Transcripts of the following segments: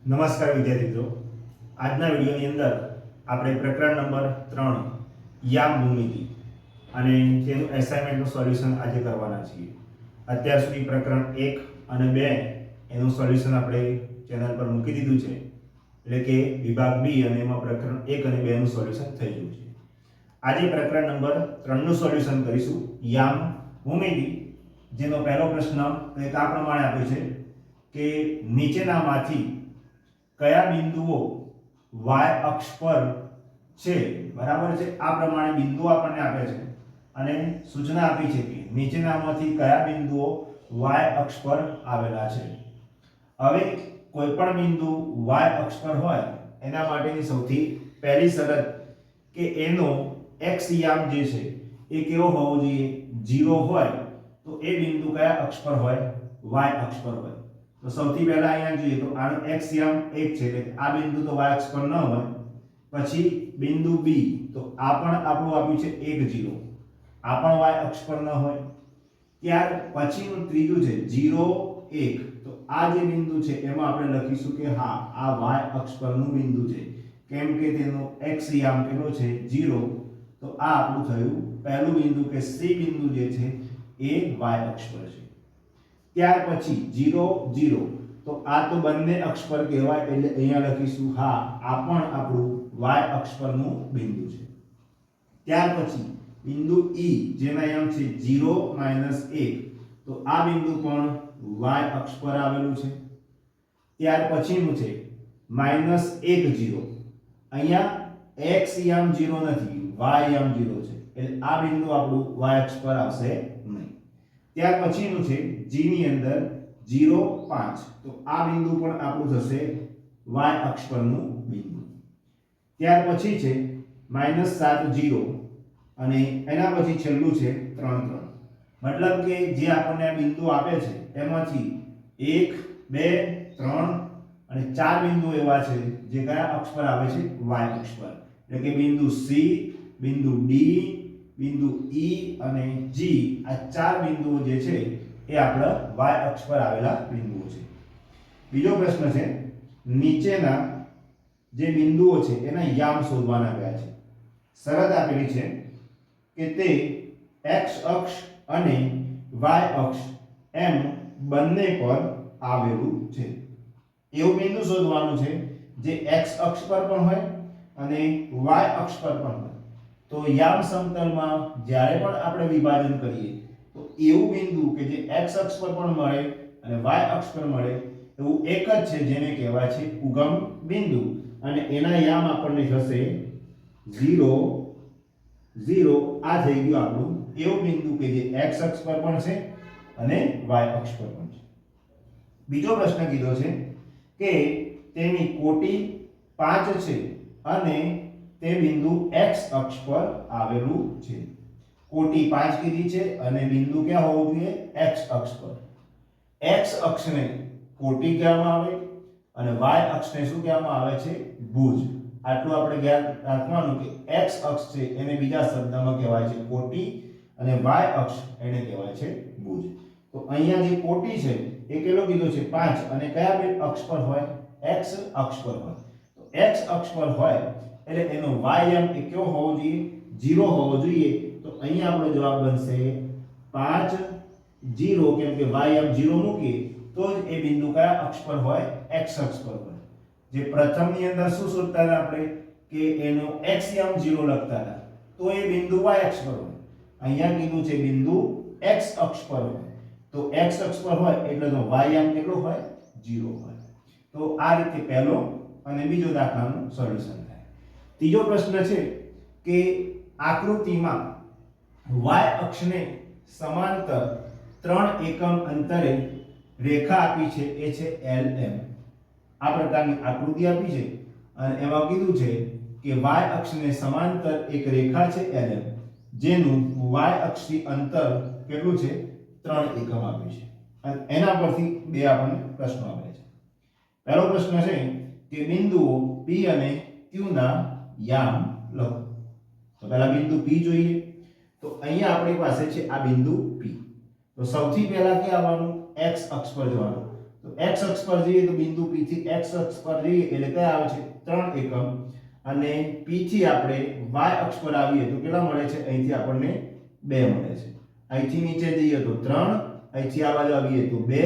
નમસ્કાર વિદ્યાર્થી મિત્રો, આજના વિડીયોની અંદર આપણે પ્રકરણ નંબર 3 યામ ભૂમિતિ અને તેનું એસાઇનમેન્ટનું સોલ્યુશન આજે કરવાના છીએ. અત્યાર સુધી પ્રકરણ 1 અને 2 એનું સોલ્યુશન આપણે ચેનલ પર મૂકી દીધું છે, એટલે કે વિભાગ બી અને એમાં પ્રકરણ 1 અને 2 નું સોલ્યુશન થઈ ગયું છે. આજે પ્રકરણ નંબર 3 નું સોલ્યુશન કરીશું, યામ ભૂમિતિ, જેનો પહેલો પ્રશ્ન કંઈક આ પ્રમાણે આપ્યો છે કે નીચેનામાંથી કયા બિંદુઓ y અક્ષ પર છે, બરાબર છે. આ પ્રમાણે બિંદુઓ આપણને આપે છે અને સૂચના આપી છે કે નીચેનામાંથી કયા બિંદુઓ y અક્ષ પર આવેલા છે. હવે કોઈ પણ બિંદુ y અક્ષ પર હોય એના માટેની સૌથી પહેલી શરત કે એનો x યામ જે છે એ કેવો હોવો જોઈએ, 0 હોય તો એ બિંદુ કયા અક્ષ પર હોય, y અક્ષ પર હોય. તો સૌથી પહેલા અહીંયા જોઈએ તો આનો x યામ 1 છે, એટલે આ બિંદુ તો y અક્ષ પર ન હોય. પછી બિંદુ b, તો આ પણ આપણું આપ્યું છે 1 0, આ પણ y અક્ષ પર ન હોય. ત્યાર પછીનું ત્રીજું છે 0 1, તો આ જે બિંદુ છે એમાં આપણે લખીશું કે હા આ y અક્ષ પરનું બિંદુ છે, કેમ કે તેનો x યામ કેટલો છે 0. તો આ આપણું થયું પહેલું બિંદુ કે c બિંદુ જે છે એ y અક્ષ પર છે. ત્યાર પછી 0 0, તો આ તો બંને અક્ષ પર કહેવાય, એટલે અહીંયા લખીશું હા આ પણ આપણું y અક્ષ પરનું બિંદુ છે. ત્યાર પછી બિંદુ e જેના યામ છે 0 1, તો આ બિંદુ પણ y અક્ષ પર આવેલું છે. ત્યાર પછીનું છે -1 0, અહીંયા x યામ 0 નથી, y યામ 0 છે, એટલે આ બિંદુ આપણું y અક્ષ પર આવશે નહીં. ત્યાર પછીનું છે g ની અંદર 0 5, તો આ બિંદુ પણ આપણું થશે y અક્ષ પરનું બિંદુ. ત્યાર પછી છે -7 0, અને એના પછી છેલ્લું છે 3 3. મતલબ કે જે આપણને આ બિંદુ આપે છે એમાંથી 1 2 3 અને 4 બિંદુ એવા છે જે કયા અક્ષ પર આવે છે, y અક્ષ પર. એટલે કે બિંદુ c, બિંદુ d, બિંદુ e અને g, આ 4 બિંદુઓ જે છે એ આપણા y અક્ષ પર આવેલા બિંદુઓ છે. બીજો પ્રશ્ન છે નીચેના જે બિંદુઓ છે એના યામ શોધવાના ગયા છે. શરત આપેલી છે કે તે x અક્ષ અને y અક્ષ એમ બંને પર આવેલું છે. એવું બિંદુ શોધવાનું છે જે x અક્ષ પર પણ હોય અને y અક્ષ પર પણ હોય. તો યામ સમતલમાં જ્યારે પણ આપણે વિભાજન કરીએ તો એવું બિંદુ કે જે x અક્ષ પર પણ મળે અને y અક્ષ પર મળે એવું એક જ છે જેને કહેવાય છે ઉગમ બિંદુ, અને એના યામ આપણને થશે 0 0. આ થઈ ગયું આપણું એવું બિંદુ કે જે x અક્ષ પર પણ છે અને y અક્ષ પર પણ છે. બીજો પ્રશ્ન કીધો છે કે તેની કોટી 5 છે અને તે બિંદુ x અક્ષ પર આવેલું છે. કોટી 5 કીધી છે અને બિંદુ ક્યાં હોવું જોઈએ, x અક્ષ પર. x અક્ષને કોટી કહેવામાં આવે અને y અક્ષને શું કહેવામાં આવે છે, ભુજ. આટલું આપણે યાદ રાખવાનું કે x અક્ષ છે એને બીજા શબ્દમાં કહેવાય છે કોટી અને y અક્ષ એને કહેવાય છે ભુજ. તો અહીંયા જે કોટી છે એ કેટલો કીધો છે 5, અને કયા બે અક્ષ પર હોય, x અક્ષ પર હોય. તો x અક્ષ પર હોય એટલે એનો y યામ એ કેવો હોવો જોઈએ, 0 હોવો જોઈએ. તો અહીંયા આપણો જવાબ બનશે 5 0, કેમ કે y યામ 0 મૂકીએ તો જ એ બિંદુ કયા અક્ષ પર હોય, x અક્ષ પર હોય. જે પ્રથમની અંદર શું શોધતા હતા આપણે કે એનો x યામ 0 લખતા હતા, તો એ બિંદુ y અક્ષ પર હોય. અહીંયા કીધું છે બિંદુ x અક્ષ પર હોય, તો x અક્ષ પર હોય એટલે તો y યામ કેટલો હોય, 0 હોય. તો આ રીતે પહેલો અને બીજો દાખલાનું સોલ્યુશન થાય. ત્રીજો પ્રશ્ન છે કે આકૃતિમાં y અક્ષને સમાંતર 3 એકમ અંતરે રેખા આપી છે, એ છે LM. આ પ્રકારની આકૃતિ આપી છે અને એમાં કીધું છે કે y અક્ષને સમાંતર એક રેખા છે LM, જેનું y અક્ષથી અંતર કેટલું છે, 3 એકમ આપ્યું છે. અને એના પરથી બે આપણને પ્રશ્નો આવે છે. પહેલો પ્રશ્ન છે કે બિંદુઓ P અને Q ના યામ લખો. તો પહેલા બિંદુ P જોઈએ. તો અહીંયા આપણી પાસે છે આ બિંદુ P. તો સૌથી પહેલા કે આવવાનું x અક્ષ પર જવાનું. તો તો x અક્ષ પર જઈએ તો બિંદુ P થી x અક્ષ પર જઈએ એટલે કયા આવે છે 3 એકમ અને P થી આપણે y અક્ષ પર આવીએ તો કેટલા મળે છે અહીંથી આપણને 2 મળે છે અહીંથી નીચે જઈએ તો 3 અહીંથી આ બાજુ આવીએ તો 2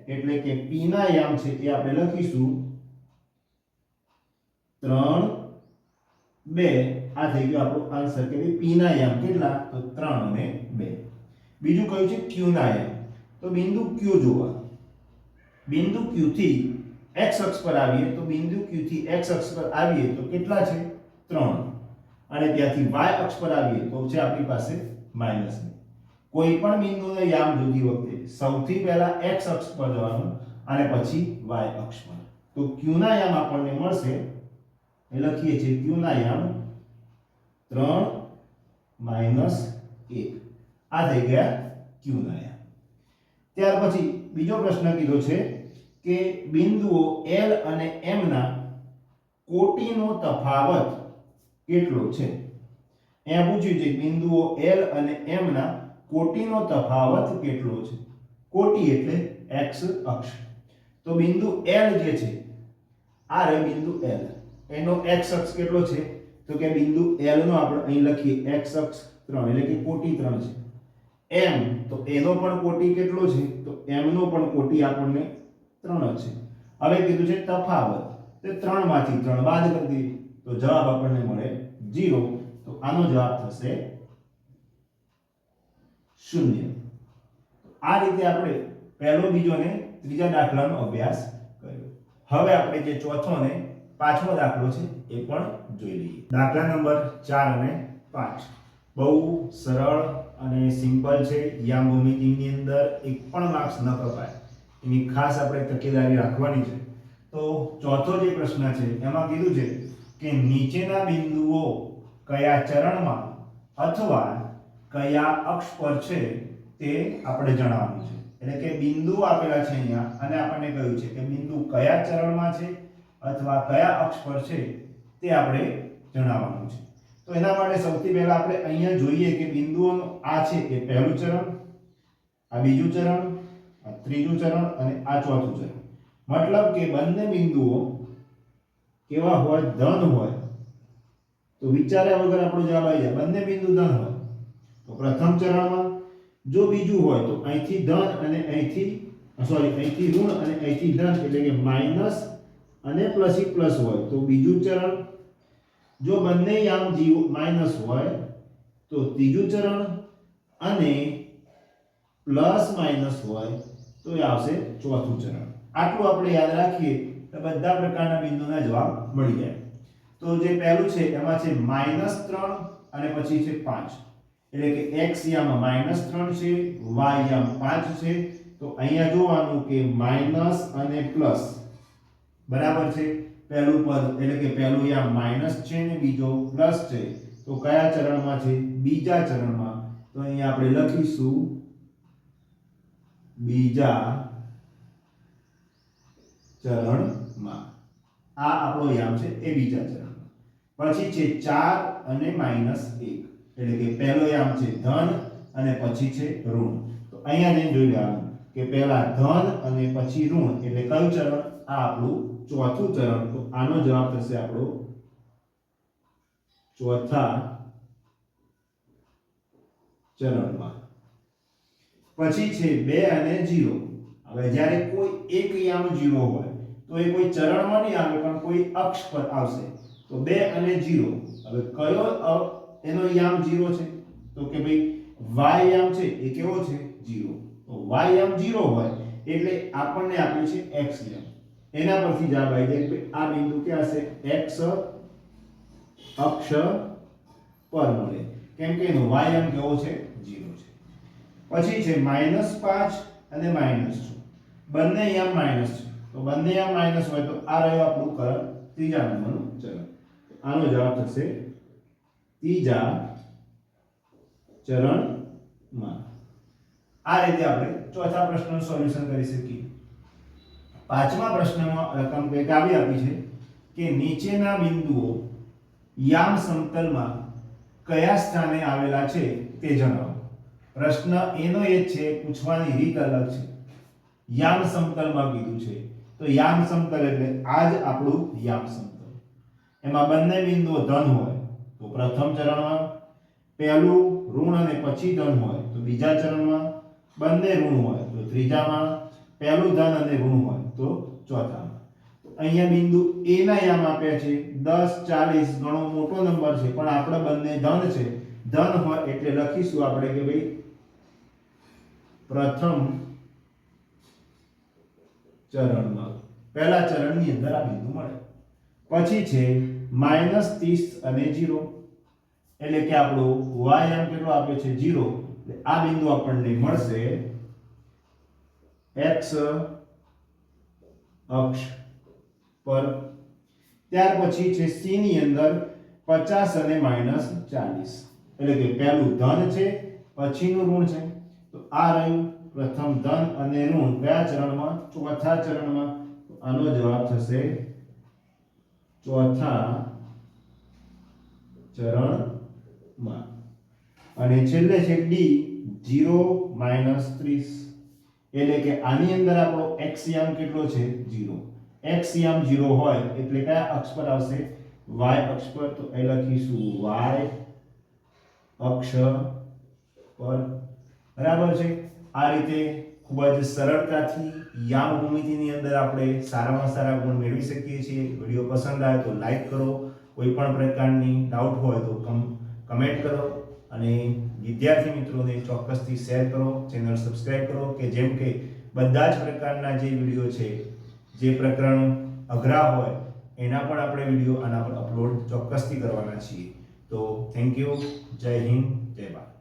એટલે કે P ના યામ છે એ આપણે લખીશું 3 2 આ થઈ ગયો આપણો આન્સર કે ભાઈ P ના યામ કેટલા તો 3 અને 2 બીજું કયું છે Q ના યામ તો બિંદુ Q જોવા બિંદુ Q થી x અક્ષ પર આવીએ તો બિંદુ Q થી x અક્ષ પર આવીએ તો કેટલા છે 3 અને ત્યાંથી y અક્ષ પર આવીએ તો છે આપણી પાસે માઈનસ કોઈ પણ બિંદુનો યામ જોતી વખતે સૌથી પહેલા x અક્ષ પર જવાનું અને પછી y અક્ષ પર તો Q ના યામ આપણને મળશે એ લખીએ છીએ Q ના યામ 3 - 1 આ થઈ ગયા Q ના યામ ત્યાર પછી બીજો પ્રશ્ન કીધો છે કે બિંદુઓ L અને M ના કોટીનો તફાવત કેટલો છે અહીંયા પૂછ્યું છે બિંદુઓ L અને M ના કોટીનો તફાવત કેટલો છે કોટી એટલે x અક્ષ તો બિંદુ L જે છે આ રે બિંદુ L એનો x અક્ષ કેટલો છે તો કે બિંદુ L નો આપણે અહીં લખીએ x અક્ષ 3 એટલે કે કોટી 3 છે M તો એનો પણ કોટી કેટલો છે તો M નો પણ કોટી આપણને 3 જ છે હવે કીધું છે તફાવત તે 3 માંથી 3 બાદ કરી દઈએ તો જવાબ આપણને મળે 0 તો આનો જવાબ થશે 0 આ રીતે આપણે પહેલો બીજો ને ત્રીજા દાખલાનો અભ્યાસ કર્યો હવે આપણે જે ચોથો ને પાંચમો દાખલો છે એ પણ જોઈ લઈએ દાખલા નંબર 4 અને 5 બહુ સરળ અને સિમ્પલ છે યામ ભૂમિતિની અંદર એક પણ માર્ક્સ ન કપાય એની ખાસ આપણે તકેદારી રાખવાની છે તો ચોથો જે પ્રશ્ન છે એમાં કીધું છે કે નીચેના બિંદુઓ કયા ચરણમાં અથવા કયા અક્ષ પર છે તે આપણે જણાવવાનું છે એટલે કે બિંદુ આપેલા છે અહીંયા અને આપણને કહ્યું છે કે બિંદુ કયા ચરણમાં છે અથવા કયા અક્ષ પર છે તે આપણે જણાવવાનું છે તો એના માટે સૌથી પહેલા આપણે અહીંયા જોઈએ કે બિંદુઓનું આ છે એ પહેલું ચરણ આ બીજું ચરણ આ ત્રીજું ચરણ અને આ ચોથું ચરણ મતલબ કે બંને બિંદુઓ કેવા હોય ધન હોય તો વિચાર્યા વગર આપણો જવાબ આવી જાય બંને બિંદુ ધન હોય તો પ્રથમ ચરણમાં જો બીજું હોય તો અહીંથી ધન અને અહીંથી અહીંથી ઋણ અને અહીંથી ધન એટલે કે માઈનસ અને પ્લસ હોય તો બીજું ચરણ જો બંને યામ માઈનસ હોય તો ત્રીજું ચરણ અને પ્લસ માઈનસ હોય તો એ આવશે ચોથું ચરણ આટલું આપણે યાદ રાખીએ તો બધા પ્રકારના બિંદુના જવાબ મળી જાય તો જે પહેલું છે એમાં છે -3 અને પછી છે 5 એટલે કે x યામ -3 છે y યામ 5 છે તો અહીંયા જોવાનું કે માઈનસ અને પ્લસ બરાબર છે પહેલું પદ એટલે કે પહેલું યામ માઈનસ છે ને બીજો પ્લસ છે તો કયા ચરણમાં છે બીજા ચરણમાં તો અહીંયા આપણે લખીશું બીજા ચરણમાં આ આપણો યામ છે એ બીજા ચરણમાં પછી છે 4 અને -1 એટલે કે પહેલો યામ છે ધન અને પછી છે ઋણ તો અહીંયા જઈને જોઈ લેવાનું કે પહેલા ધન અને પછી ઋણ એટલે કયું ચરણ આ આપણું ચોથું ચરણ તો આનો જવાબ થશે આપણો ચોથા ચરણમાં પછી છે 2 અને 0 હવે જ્યારે કોઈ એક યામ 0 હોય તો એ કોઈ ચરણમાં નહીં આવે પણ કોઈ અક્ષ પર આવશે તો 2 અને 0 હવે કયો એનો યામ 0 છે તો કે ભાઈ y યામ છે એ કેવો છે 0 તો y યામ 0 હોય એટલે આપણને આપ્યું છે x યામ એના પરથી જવાબ આવી જાય કે આ બિંદુ ક્યાં છે x અક્ષ પર મળે કેમ કે એનો y યામ કેવો છે 0 છે પછી છે -5 અને -2 બંને યામ માઈનસ છે તો બંને યામ માઈનસ હોય તો આ રહ્યો આપણું ત્રીજા નંબરનું ચરણ આનો જવાબ થશે ત્રીજા ચરણમાં આ રીતે આપણે ચોથા પ્રશ્નનું સોલ્યુશન કરી શકીએ પાંચમા પ્રશ્નમાં રકમ કંઈક આવી આપી છે કે નીચેના બિંદુઓ યામ સમતલમાં કયા સ્થાને આવેલા છે તે જણાવો પ્રશ્ન એનો એ છે પૂછવાની રીત અલગ છે યામ સમતલમાં કીધું છે. તો યામ સમતલ એટલે આ જ આપણું યામ સમતલ. એમાં બંને બિંદુઓ ધન હોય તો પ્રથમ ચરણમાં, પહેલું ઋણ અને પછી ધન હોય તો બીજા ચરણમાં, બંને ઋણ હોય તો ત્રીજામાં, પહેલું ધન અને ઋણ હોય તો ચોથામાં. અહીંયા બિંદુ A ના યામ આપ્યા છે 10 40 ઘણો મોટો નંબર છે પણ આપણે બંને ધન છે. ધન હોય એટલે લખીશું આપણે કે ભાઈ પ્રથમ ચરણમાં, પહેલા ચરણની અંદર આ બિંદુ મળે. પછી છે -30 અને 0 એટલે કે આપણો y યામ કેટલો આપ્યો છે 0 એટલે આ બિંદુ આપણને મળશે x અક્ષ પર. ત્યાર પછી છે c ની અંદર 50 અને -40 એટલે કે પહેલું ધન છે પછીનું ઋણ છે. તો આ રહ્યું પ્રથમ ધન અને ઋણ કયા ચરણમાં? ચોથા ચરણમાં. આનો જવાબ થશે ચોથા ચરણમાં. અને છેલ્લે છે d 0 -30 એટલે કે આની અંદર આપણો x યામ કેટલો છે 0. x યામ 0 હોય એટલે કયા અક્ષ પર આવશે? y અક્ષ પર. તો એ લખીશું y અક્ષ પર. બરાબર છે. આ રીતે ખૂબ જ સરળતાથી યામ ભૂમિતિની અંદર આપણે સારામાં સારા ગુણ મેળવી શકીએ છીએ. વિડીયો પસંદ આવે તો લાઈક કરો. કોઈ પણ પ્રકારની ડાઉટ હોય તો કમેન્ટ કરો અને વિદ્યાર્થી મિત્રોને ચોક્કસથી શેર કરો, ચેનલ સબસ્ક્રાઇબ કરો કે જેમ કે બધા જ પ્રકારના જે વિડીયો છે, જે પ્રકરણ અઘરા હોય એના પણ આપણે વિડીયો આના પર અપલોડ ચોક્કસથી કરવાના છીએ. તો થેન્ક યુ. જય હિન્દ, જય ભારત.